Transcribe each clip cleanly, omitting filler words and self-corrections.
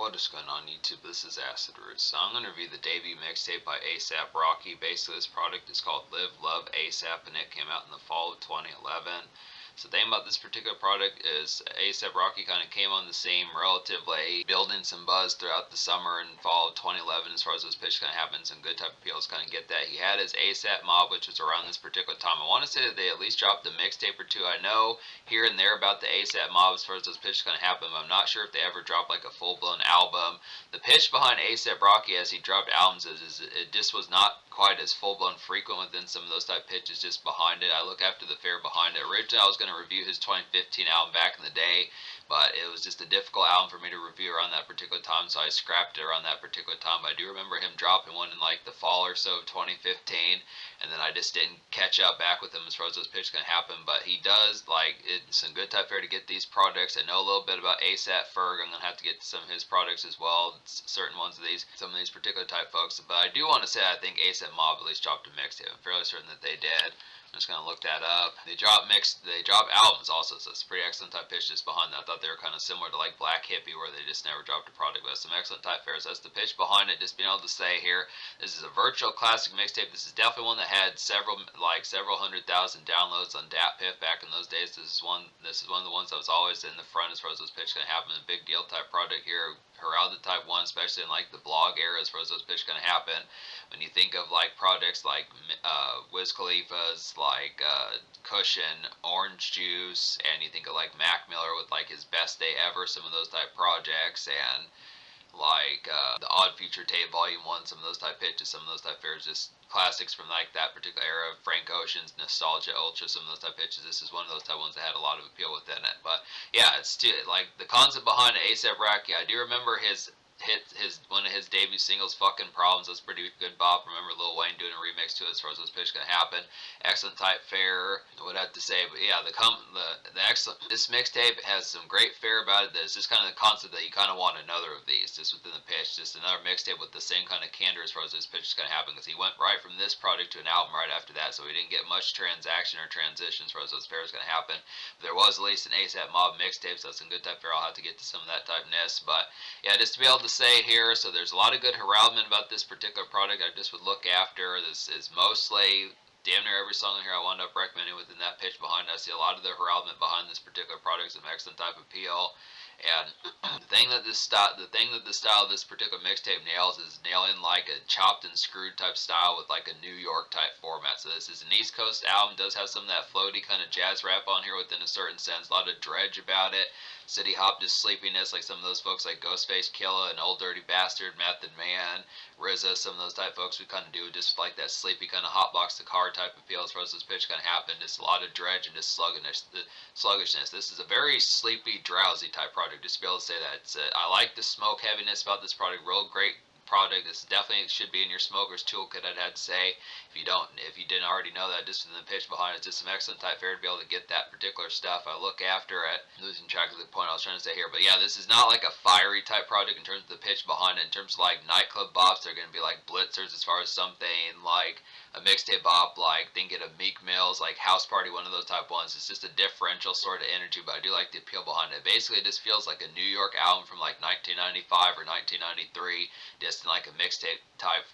What is going on YouTube? This is Acid Roots. So I'm going to review the debut mixtape by ASAP Rocky. Basically this product is called Live.Love.ASAP and it came out in the fall of 2011. So the thing about this particular product is ASAP Rocky kind of came on the scene relatively, building some buzz throughout the summer and fall of 2011 as far as those pitch kind of happens and good type of appeals kind of get that. He had his ASAP Mob, which was around this particular time. I want to say that they at least dropped a mixtape or two. I know here and there about the ASAP Mob as far as those pitches kind of happen, but I'm not sure if they ever dropped like a full-blown album. The pitch behind ASAP Rocky as he dropped albums is it just was not quite as full-blown frequent within some of those type pitches just behind it. I look after the fare behind it. Originally I was going to review his 2015 album back in the day, but it was just a difficult album for me to review around that particular time, so I scrapped it around that particular time. But I do remember him dropping one in like the fall or so of 2015, and then I just didn't catch up back with him as far as those pitches can happen. But he does, like, it's a good type fare to get these products. I know a little bit about ASAP Ferg. I'm going to have to get some of his products as well, certain ones of these, some of these particular type folks. But I do want to say I think ASAP Mob at least dropped a mixtape. I'm fairly certain that they did. I'm just gonna look that up. They drop albums also, so it's pretty excellent type pitches behind that. I thought they were kind of similar to like Black Hippie, where they just never dropped a product, but some excellent type fares. That's the pitch behind it. Just being able to say here, this is a virtual classic mixtape. This is definitely one that had several 100,000 downloads on DatPiff back in those days. This is one of the ones that was always in the front as far as those pitches gonna happen. A big deal type project here. Heralded type one, especially in like the blog era as far as those pitches gonna happen. When you think of like projects like Wiz Khalifa's, like Cushion, Orange Juice, and you think of like Mac Miller with like his Best Day Ever, some of those type projects, and like the Odd Future Tape Volume 1, some of those type pitches, some of those type fares, just classics from like that particular era. Frank Ocean's Nostalgia Ultra, some of those type pitches. This is one of those type ones that had a lot of appeal within it. But yeah, it's too, like the concept behind it, ASAP Rocky. I do remember his one of his debut singles, Fucking Problems. That's pretty good bop. Remember Lil Wayne doing a remix to it as far as those pitches gonna happen. Excellent type fare. I would have to say, but yeah, the excellent, this mixtape has some great fare about it. That's just kind of the concept that you kind of want another of these, just within the pitch, just another mixtape with the same kind of candor as far as those pitches gonna happen. Because he went right from this project to an album right after that, so we didn't get much transaction or transition as far as those fares gonna happen. But there was at least an ASAP Mob mixtape, so that's some good type fare. I'll have to get to some of that typeness, but yeah, just to be able to say here, so there's a lot of good heraldment about this particular product. I just would look after. This is mostly damn near every song in here I wound up recommending within that pitch behind. I see a lot of the heraldment behind this particular product, some excellent type of appeal. And the thing that the style of this particular mixtape nails is nailing like a chopped and screwed type style with like a New York type format. So this is an East Coast album, does have some of that floaty kind of jazz rap on here within a certain sense, a lot of dredge about it. City Hop, just sleepiness, like some of those folks like Ghostface Killah and Old Dirty Bastard, Method Man, RZA, some of those type folks we kind of do just like that sleepy kind of hotbox the car type of feel as far as this pitch kind of happen. Just a lot of dredge and just sluggishness. This is a very sleepy, drowsy type project. Just to be able to say that, I like the smoke heaviness about this product. Real great product. This definitely should be in your smoker's toolkit, I'd have to say. If you didn't already know that, just in the pitch behind it, just some excellent type fare to be able to get that particular stuff. I look after it, losing track of the point I was trying to say here, but yeah, this is not like a fiery type project in terms of the pitch behind it. In terms of like nightclub bops, they're going to be like blitzers as far as something like a mixtape bop, like thinking of Meek Mill's like House Party, one of those type ones. It's just a differential sort of energy, but I do like the appeal behind it. Basically, it just feels like a New York album from like 1995 or 1993, just like a mixtape type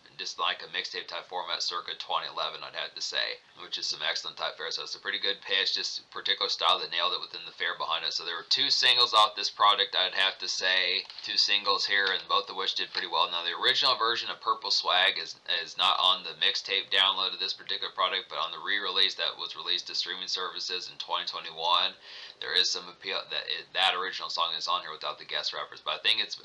format circa 2011, I'd have to say, which is some excellent type fare. So it's a pretty good pitch, just a particular style that nailed it within the fare behind it. So there were two singles off this product, I'd have to say, two singles here, and both of which did pretty well. Now the original version of Purple Swag is not on the mixtape download of this particular product, but on the re-release that was released to streaming services in 2021, there is some appeal that original song is on here without the guest rappers. But I think it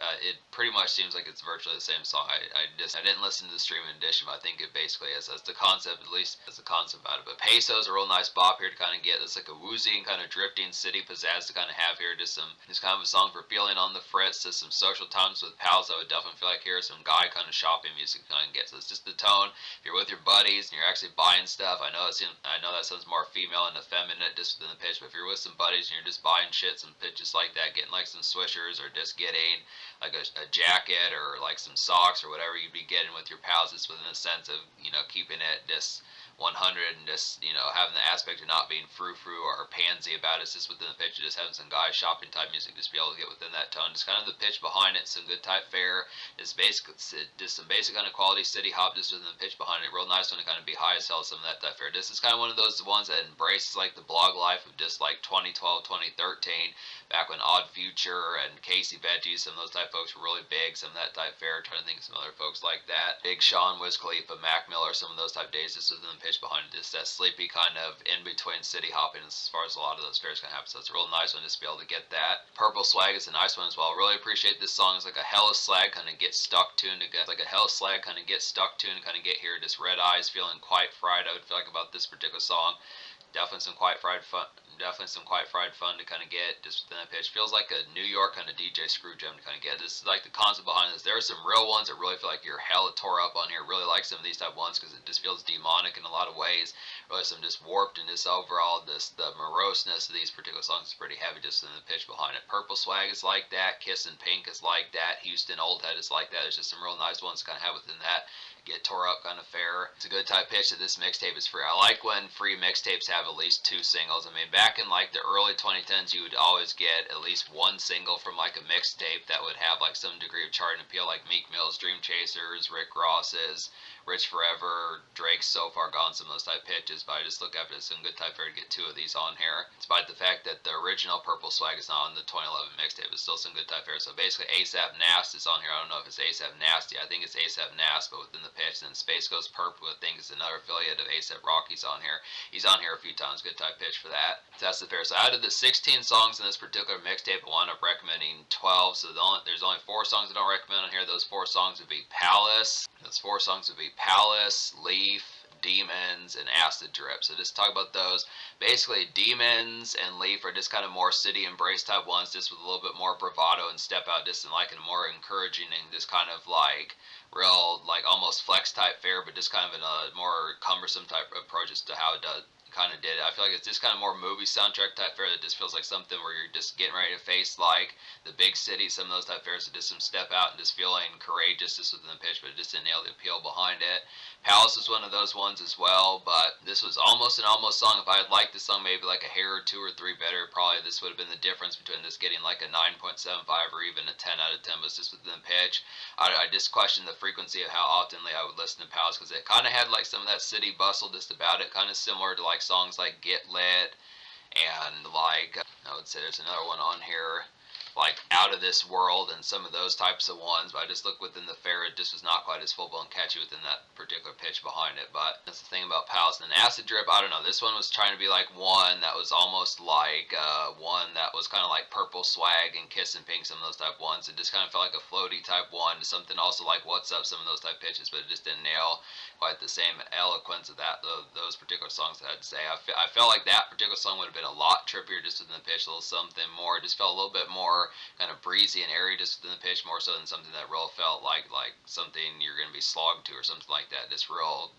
pretty much seems like it's virtually the same song. I didn't listen to the streaming edition, but I think it basically is. That's the concept, at least as the concept about it. But Peso's a real nice bop here to kind of get. It's like a woozy and kind of drifting city pizzazz to kind of have here. Just kind of a song for feeling on the fritz. Just some social times with pals. I would definitely feel like here some guy kind of shopping music kind of gets. So it's just the tone. If you're with your buddies and you're actually buying stuff, I know that sounds more female and effeminate just within the pitch. But if you're with some buddies and you're just buying shit, some pitches like that, getting like some swishers or just getting like a jacket or like some socks or whatever you'd be getting with your pals, it's within a sense of, keeping it just 100 and just, having the aspect of not being frou-frou or pansy about it. It's just within the pitch, just having some guy shopping type music, just be able to get within that tone. Just kind of the pitch behind it, some good type fare. Just some basic kind of quality city hop just within the pitch behind it. Real nice one to kind of be high as hell, some of that type fare. This is kind of one of those ones that embraces like the blog life of just like 2012, 2013, back when Odd Future and Casey Veggies, some of those type folks were really big, some of that type fare. Trying to think of some other folks like that. Big Sean, Wiz Khalifa, Mac Miller, some of those type days just within the pitch behind it. Just that sleepy kind of in between city hopping as far as a lot of those fares can happen. So it's a real nice one just to be able to get that. Purple Swag is a nice one as well. Really appreciate this song. It's like a hella slag kind of get stuck tune to get kind of get here. Just Red Eyes, feeling quite fried. I would feel like about this particular song. Definitely some quite fried fun to kind of get just within that pitch. Feels like a New York kind of DJ screw jam to kind of get. This is like the concept behind this. There are some real ones that really feel like you're hella tore up on here. Really like some of these type ones because it just feels demonic in a lot of ways. Really some just warped and just overall the moroseness of these particular songs is pretty heavy just in the pitch behind it. Purple Swag is like that. Kissin' Pink is like that. Houston Old Head is like that. There's just some real nice ones to kind of have within that. Get tore up kind of fare. It's a good type pitch that this mixtape is free. I like when free mixtapes have at least 2 singles. I mean, back in like the early 2010s, you would always get at least 1 single from like a mixtape that would have like some degree of chart and appeal, like Meek Mill's Dream Chasers, Rick Ross's Rich Forever, Drake's So Far Gone, some of those type pitches. But I just look after some good type fare to get 2 of these on here. Despite the fact that the original Purple Swag is not on the 2011 mixtape, it's still some good type fare. So basically, ASAP Nast is on here. I don't know if it's ASAP Nasty. I think it's ASAP Nast, but within the pitch. And then Space Ghost Purple, I think is another affiliate of ASAP Rocky's on here. He's on here a few times. Good type pitch for that. So that's the fair. So out of the 16 songs in this particular mixtape, I wound up recommending 12. So there's only 4 songs I don't recommend on here. Those 4 songs would be Palace. Leaf, Demons, and Acid Drip. So just talk about those. Basically, Demons and Leaf are just kind of more city embrace type ones, just with a little bit more bravado and step out, just in like a more encouraging and just kind of like real, like almost flex type fare, but just kind of in a more cumbersome type approach as to how it does. Kind of did it. I feel like it's just kind of more movie soundtrack type fare that just feels like something where you're just getting ready to face like the big city, some of those type fares that just some step out and just feeling courageous just within the pitch, but it just didn't nail the appeal behind it. Palace was one of those ones as well, but this was almost an almost song. If I had liked this song maybe like a hair or 2 or 3 better, probably this would have been the difference between this getting like a 9.75 or even a 10 out of 10, but it's just within the pitch. I just questioned the frequency of how oftenly I would listen to Palace because it kind of had like some of that city bustle just about it, kind of similar to like songs like Get Lit and like I would say there's another one on here like Out of This World and some of those types of ones, but I just looked within the fare, it just was not quite as full-blown catchy within that particular pitch behind it. But that's the thing about Palace. And then Acid Drip, I don't know, this one was trying to be like one that was almost like one that was kind of like Purple Swag and Kissin' Pink, some of those type ones. It just kind of felt like a floaty type one, something also like What's Up, some of those type pitches, but it just didn't nail quite the same eloquence of those particular songs that I'd say. I felt like that particular song would have been a lot trippier just within the pitch, a little something more. It just felt a little bit more kind of breezy and airy just within the pitch, more so than something that real felt like something you're going to be slogged to or something like that. Just real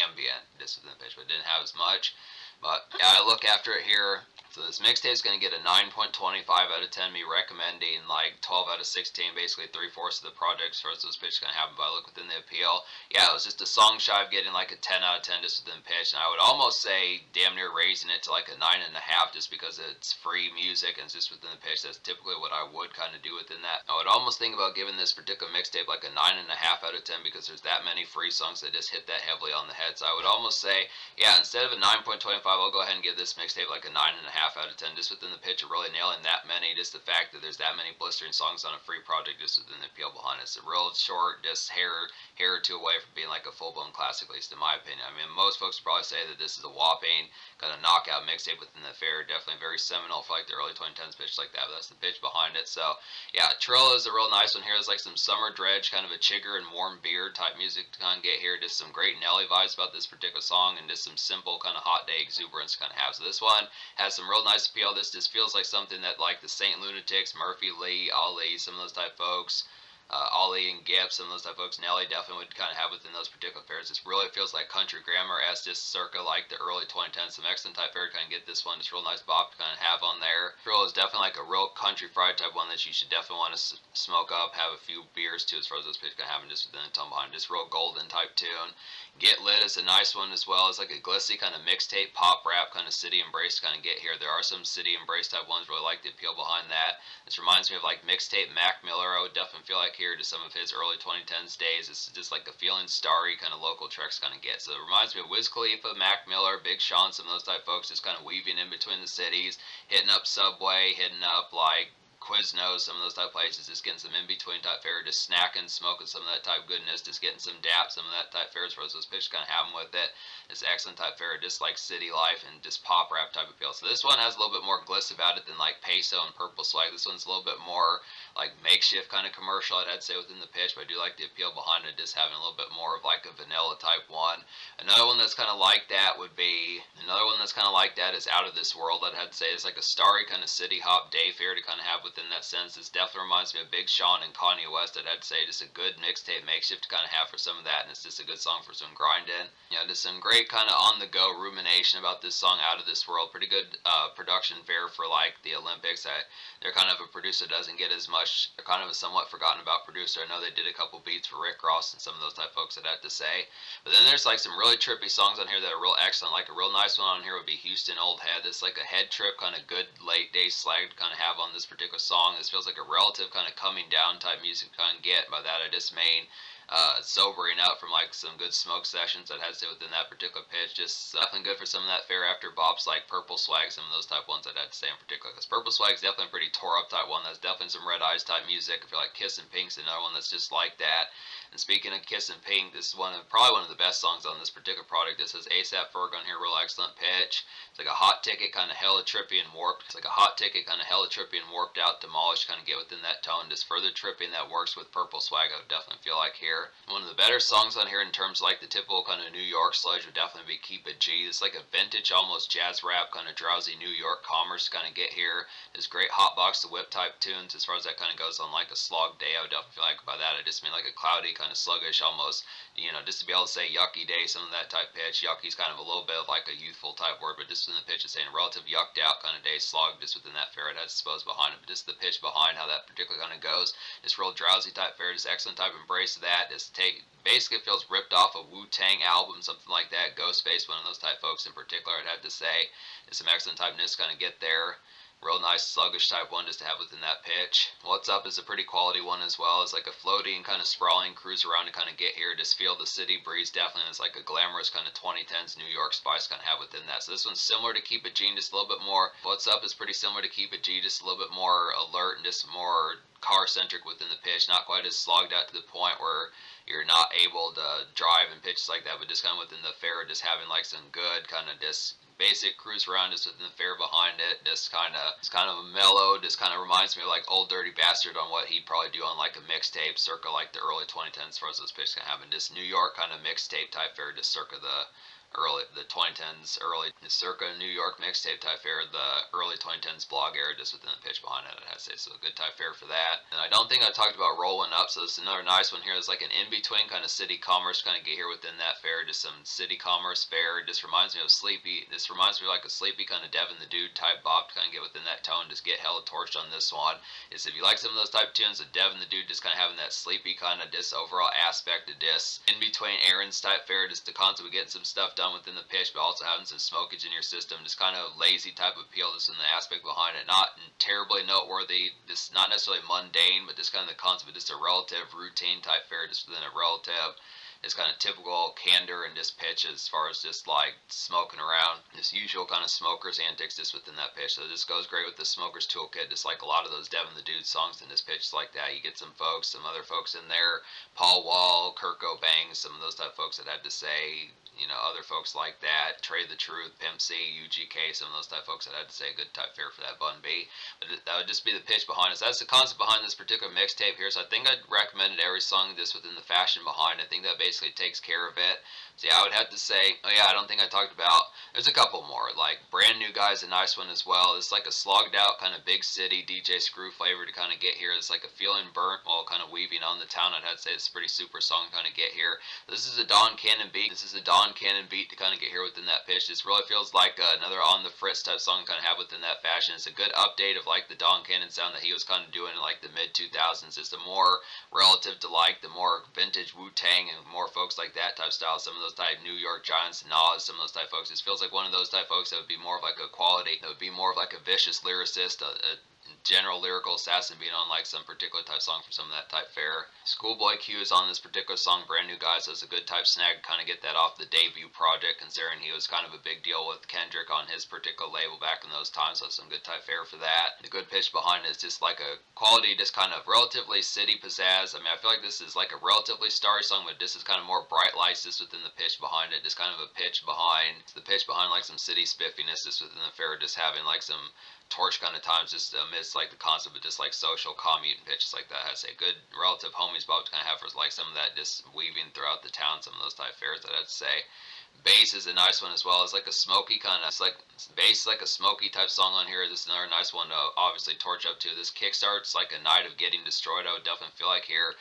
ambient just within the pitch, but it didn't have as much. But yeah, I look after it here. So this mixtape is going to get a 9.25 out of 10. Me recommending like 12 out of 16, basically 3/4 of the project as far as those pitches going to happen. But I look within the appeal. Yeah, it was just a song shy of getting like a 10 out of 10 just within pitch. And I would almost say damn near raising it to like a 9.5 just because it's free music and it's just within the pitch. That's typically what I would kind of do within that. I would almost think about giving this particular mixtape like a 9.5 out of 10 because there's that many free songs that just hit that heavily on the head. So I would almost say, yeah, instead of a 9.25, I'll go ahead and give this mixtape like a 9.5 out of 10 just within the pitch of really nailing that many. Just the fact that there's that many blistering songs on a free project just within the appeal behind it. It's a real short, just hair or 2 away from being like a full-blown classic, at least in my opinion. I mean, most folks would probably say that this is a whopping kind of knockout mixtape within the fair. Definitely very seminal for like the early 2010s pitch like that, but that's the pitch behind it. So yeah, Trill is a real nice one here. There's like some summer dredge, kind of a chigger and warm beer type music to kind of get here. Just some great Nelly vibes about this particular song and just some simple kind of hot day exuberance to kind of have. So this one has some real nice appeal. This just feels like something that like the Saint Lunatics, Murphy Lee, Ali, some of those type folks, Ollie and Gibbs, some of those type of folks, Nelly definitely would kind of have within those particular pairs. This really feels like country grammar as just circa like the early 2010s. Some excellent type fair to kind of get this one. Just real nice bop to kind of have on there. Real is definitely like a real country fried type one that you should definitely want to smoke up, have a few beers too, as far as those pitch kind of having just within the tone behind. Just real golden type tune. Get Lit is a nice one as well. It's like a glissy kind of mixtape pop rap kind of city embrace to kind of get here. There are some city embrace type ones. Really like the appeal behind that. This reminds me of like mixtape Mac Miller. I would definitely feel like here to some of his early 2010s days. It's just like a feeling starry kind of local tracks kind of get. So it reminds me of Wiz Khalifa, Mac Miller, Big Sean, some of those type folks just kind of weaving in between the cities, hitting up Subway, hitting up like Quiznos, some of those type places, just getting some in-between type fare, just snacking, smoking some of that type goodness, just getting some dap, some of that type fare, as far as those pitches kind of have with it. It's excellent type fare, just like city life and just pop rap type appeal. So this one has a little bit more gliss about it than like Peso and Purple Swag. This one's a little bit more like makeshift kind of commercial, I'd say, within the pitch, but I do like the appeal behind it, just having a little bit more of like a vanilla type one. Another one that's kind of like that would be, another one that's kind of like that is Out of This World. I'd have to say it's like a starry kind of city hop day fair to kind of have within that sense. This definitely reminds me of Big Sean and Kanye West. I'd say just a good mixtape makeshift to kind of have for some of that, and it's just a good song for some grinding. You know, just some great kind of on the go rumination about this song, Out of This World. Pretty good production fair for like the Olympics. They're kind of a producer that doesn't get as much. They're kind of a somewhat forgotten about producer. I know they did a couple beats for Rick Ross and some of those type folks, I'd have to say. But then there's like some really trippy songs on here that are real excellent. Like a real nice one on here would be Houston Old Head. It's like a head trip kind of good late day slag to kind of have on this particular song. This feels like a relative kind of coming down type music to kind of get. By that I just mean sobering up from like some good smoke sessions that has to within that particular pitch. Just definitely good for some of that fair after bops like Purple Swag, some of those type ones I'd have to say in particular. Because Purple Swag is definitely a pretty tore up type one. That's definitely some Red Eyes type music. I feel like Kissin' Pink's another one that's just like that. And speaking of Kissin' Pink, this is probably one of the best songs on this particular product. This has ASAP Ferg on here, real excellent pitch. It's like a hot ticket, kind of hella trippy and warped. It's like a hot ticket, kind of hella trippy and warped out, demolished, kind of get within that tone. Just further tripping that works with Purple Swag, I would definitely feel like here. One of the better songs on here in terms of like the typical kind of New York sludge would definitely be Keep It G. It's like a vintage, almost jazz rap, kind of drowsy New York commerce kind of get here. There's great hotbox to whip type tunes as far as that kind of goes on like a slog day. I would definitely feel like by that I just mean like a cloudy, kind of sluggish, almost, you know, just to be able to say yucky day, some of that type pitch. Yucky's kind of a little bit of like a youthful type word, but just within the pitch is saying relative yucked out kind of day slog, just within that fair, I suppose, behind it. But just the pitch behind how that particular kind of goes, this real drowsy type fair, just excellent type embrace of that. Just basically feels ripped off a Wu-Tang album, something like that. Ghostface, one of those type folks in particular, I'd have to say. There's some excellent typeness kind of get there. Real nice sluggish type one just to have within that pitch. What's Up is a pretty quality one as well. It's like a floating kind of sprawling cruise around to kind of get here. Just feel the city breeze definitely. It's like a glamorous kind of 2010s New York spice kind of have within that. So this one's similar to Keep It G, just a little bit more. What's Up is pretty similar to Keep It G, just a little bit more alert and just more car centric within the pitch. Not quite as slogged out to the point where you're not able to drive in pitches like that, but just kind of within the fair, just having like some good kind of just basic cruise around just within the fair behind it. Just kind of mellow. Just kind of reminds me of like Old Dirty Bastard on what he'd probably do on like a mixtape circa like the early 2010s, as far as those pitches kind of having this New York kind of mixtape type fair, just circa the 2010s, early circa New York mixtape type fair, the early 2010s blog era, just within the pitch behind it, I'd have to say. So a good type fair for that. And I don't think I talked about Rolling Up, so this is another nice one here. It's like an in-between kind of city commerce kind of get here within that fair, just some city commerce fair. It just reminds me of Sleepy. This reminds me of like a Sleepy kind of Devin the Dude type bop to kind of get within that tone, just get hella torched on this one. Is if you like some of those type tunes of Devin the Dude, just kind of having that Sleepy kind of dis overall aspect of dis in-between errands type fair, just the concept of getting some stuff done within the pitch, but also having some smokage in your system, just kind of lazy type of appeal, just in the aspect behind it. Not terribly noteworthy, just not necessarily mundane, but just kind of the concept of just a relative routine type fair, just within a relative. It's kind of typical candor and just pitch as far as just like smoking around. This usual kind of smokers antics just within that pitch. So this goes great with the smokers toolkit, just like a lot of those Devin the Dude songs in this pitch like that. You get some folks, some other folks in there, Paul Wall, Kurt Cobain, some of those type of folks that had to say, other folks like that, Trey the Truth, Pimp C, UGK, some of those type folks. I'd have to say a good type fare for that Bun B. But that would just be the pitch behind it. So that's the concept behind this particular mixtape here. So I think I'd recommended every song just within the fashion behind it. I think that basically takes care of it. So yeah, I would have to say, oh yeah, I don't think I talked about, there's a couple more. Like Brand New Guy is a nice one as well. It's like a slogged out kind of big city DJ Screw flavor to kind of get here. It's like a feeling burnt while kind of weaving on the town. I'd have to say it's a pretty super song to kind of get here. This is a Don Cannon beat. This is a Don Cannon beat to kind of get here within that pitch. This really feels like another On the Fritz type song to kind of have within that fashion. It's a good update of like the Don Cannon sound that he was kind of doing in like the mid 2000s. It's a more relative to like the more vintage Wu-Tang and more folks like that type style. Some of those type New York Giants, Nas, some of those type folks. It feels like one of those type folks that would be more of like a quality, that would be more of like a vicious lyricist, a general lyrical assassin being on like some particular type song from some of that type fare. Schoolboy Q is on this particular song, Brand New Guy, so it's a good type snag, kind of get that off the debut project, considering he was kind of a big deal with Kendrick on his particular label back in those times, so some good type fare for that. The good pitch behind it is just like a quality, just kind of relatively city pizzazz. I mean, I feel like this is like a relatively starry song, but this is kind of more bright lights just within the pitch behind it, just kind of a pitch behind, the pitch behind like some city spiffiness just within the fare, just having like some torch kind of times just amidst like the concept of just like social commute and pitches like that. I'd say good relative homies about to kind of have for like some of that just weaving throughout the town, some of those type fares that I'd say. Bass is a nice one as well. It's like a smoky kind of, it's like bass, like a smoky type song on here. This is another nice one to obviously torch up to. This kickstarts like a night of getting destroyed. I would definitely feel like here.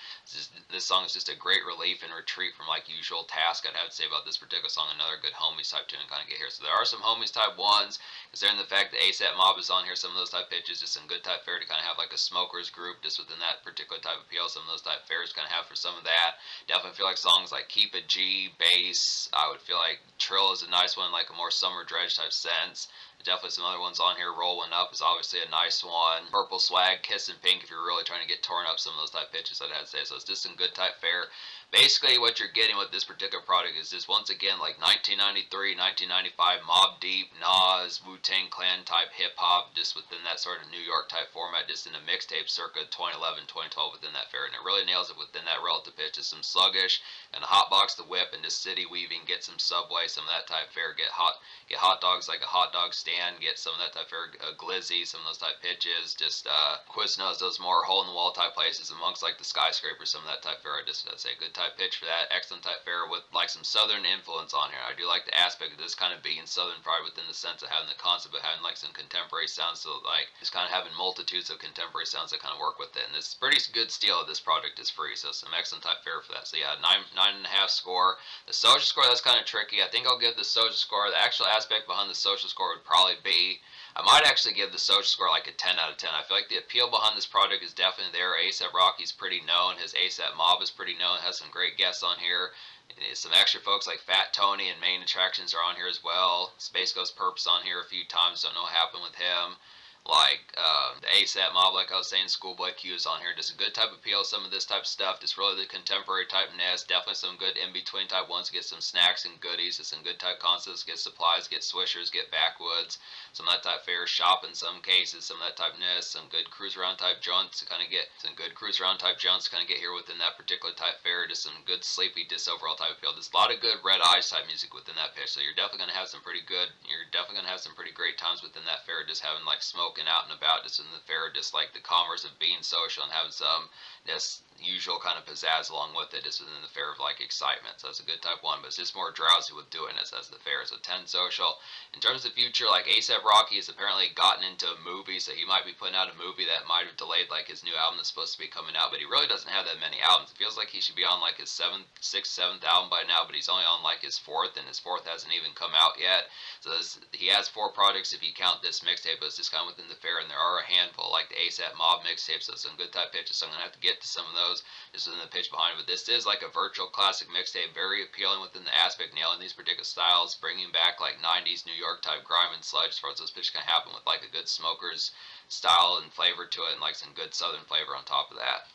This song is just a great relief and retreat from like usual task. I'd have to say about this particular song. Another good homies type tune to kind of get here. So there are some homies type ones, considering the fact that ASAP Mob is on here. Some of those type pitches, just some good type fare to kind of have like a smokers group just within that particular type of appeal. Some of those type fares kind of have for some of that. Definitely feel like songs like Keep It G, Bass. I would feel like Trill is a nice one, like a more summer dredge type sense. Definitely some other ones on here. Rolling Up is obviously a nice one. Purple Swag, Kiss and Pink, if you're really trying to get torn up, some of those type pitches I'd have to say. So it's just some good type fare. Basically, what you're getting with this particular product is just once again like 1993, 1995 Mobb Deep, Nas, Wu-Tang Clan type hip hop, just within that sort of New York type format, just in a mixtape circa 2011, 2012 within that fare, and it really nails it within that relative pitch. Just some sluggish and a hotbox to whip and just city weaving. Get some Subway, some of that type fare. Get hot dogs like a hot dog stand. Get some of that type fare. Glizzy, some of those type pitches. Just Quiznos, those more hole in the wall type places amongst like the skyscrapers, some of that type fare. I'd say good type pitch for that. Excellent type fare with like some southern influence on here. I do like the aspect of this kind of being southern pride within the sense of having the concept of having like some contemporary sounds, so like just kind of having multitudes of contemporary sounds that kind of work with it. And this pretty good steal of this project is free, so some excellent type fare for that. So yeah, 9.5 score. The social score, that's kind of tricky. I think I'll give the social score, the actual aspect behind the social score would probably be, I might actually give the social score like a 10 out of 10. I feel like the appeal behind this project is definitely there. A$AP Rocky's pretty known. His A$AP Mob is pretty known. Has some great guests on here. Some extra folks like Fat Tony and Main Attractions are on here as well. Space Ghost Purpose on here a few times. Don't know what happened with him. Like the A$AP Mob, like I was saying, Schoolboy Q is on here. Just a good type of appeal, some of this type of stuff. Just really the contemporary type nest. Definitely some good in-between type ones. Get some snacks and goodies. Just some good type concepts. Get supplies, get swishers, get backwoods. Some of that type fare. Shop in some cases. Some of that type nest. Some good cruise around type joints to kind of get some good cruise around type joints to kind of get here within that particular type fare. Just some good sleepy, just overall type appeal. Just a lot of good Red Eyes type music within that pitch. So you're definitely going to have some pretty good, you're definitely going to have some pretty great times within that fare. Just having like smoking out and about just in the fair, just like the commerce of being social and having some just usual kind of pizzazz along with it, just within the fair of like excitement. So it's a good type one, but it's just more drowsy with doing it as the fair. So 10 social. In terms of future, like A$AP Rocky has apparently gotten into a movie, so he might be putting out a movie that might have delayed like his new album that's supposed to be coming out, but he really doesn't have that many albums. It feels like he should be on like his sixth, seventh album by now, but he's only on like his fourth, and his fourth hasn't even come out yet. So he has 4 projects if you count this mixtape, but it's just kind of within the fair, and there are a handful like the A$AP Mob mixtapes, so some good type pitches. So I'm gonna have to get to some of those just within the pitch behind it. But this is like a virtual classic mixtape, very appealing within the aspect, nailing these particular styles, bringing back like 90s New York type grime and sludge as far as those pitches can happen with like a good smokers style and flavor to it, and like some good southern flavor on top of that.